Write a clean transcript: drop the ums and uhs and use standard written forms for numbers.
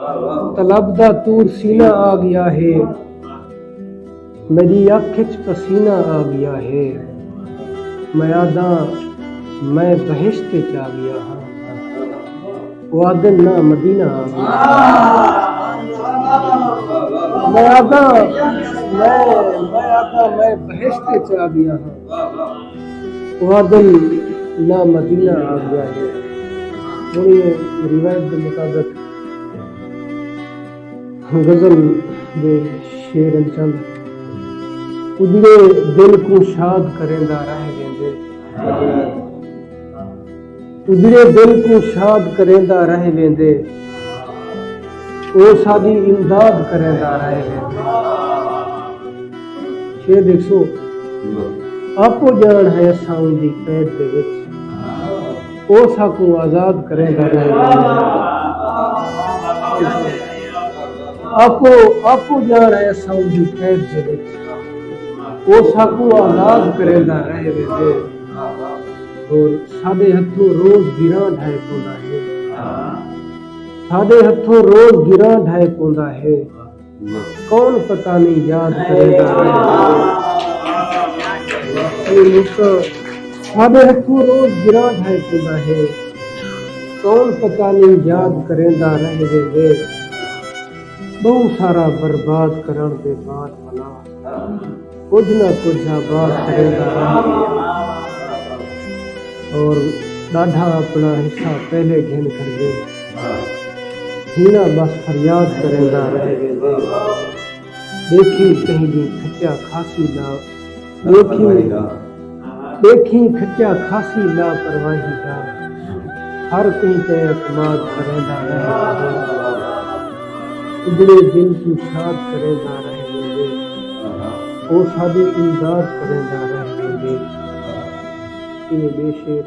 तलब दा तूर सीना आ गया है, मेरी अख च पसीना आ गया है। मैं आदा मैं बहिश्त च आ गया हाँ, वादन ना मदीना आ गया। मैं आदा मैं बहिश्त च आ गया हाँ, वादन ना मदीना आ गया है। थोड़ी रिवायत के मुताबिक गजल दे शेर चंद उजड़े दिल को शाद करेंदा रह वेंदे, उजड़े दिल को शाद करेंदा रह वेंदे, ओ साडी इमदाद करेंदा रह वेंदे। शेर देखो, आपो जान है असां दी कैद दे विच, ओ साकू आजाद करेंदा रह वेंदे। आपो जान है असां दी कैद दे विच, ओ साकू आजाद करेंदा रह वेंदे। और साडे हथों रोज गिरां ढाए पौंदा है, साडे हथों रोज गिरां ढाए पौंदा है, कौन पता नहीं याद करेंदा रह। साडे हथों रोज गिरां ढाए पौंदा है, कौन पता नहीं याद करेंदा रह वेंदे। बहुत सारा बर्बाद करन दे बाद भला कुछ ना कुछ आबाद करेंदा रह। और डाढ़ा अपना हिस्सा पहले घेन कर दे, हीना बस फरियाद करेंदा रह वेंदे। देखी कहीं दी खच्चा खासी ला, देखी खच्चा खासी ला परवाही दा, हर कहीं पे एतमाद करेंदा रह वेंदे। उजड़े दिल को शाद करेंदा रह वेंदे, ओ साडी इमदाद करेंदा रह वेंदे। ये बेशेर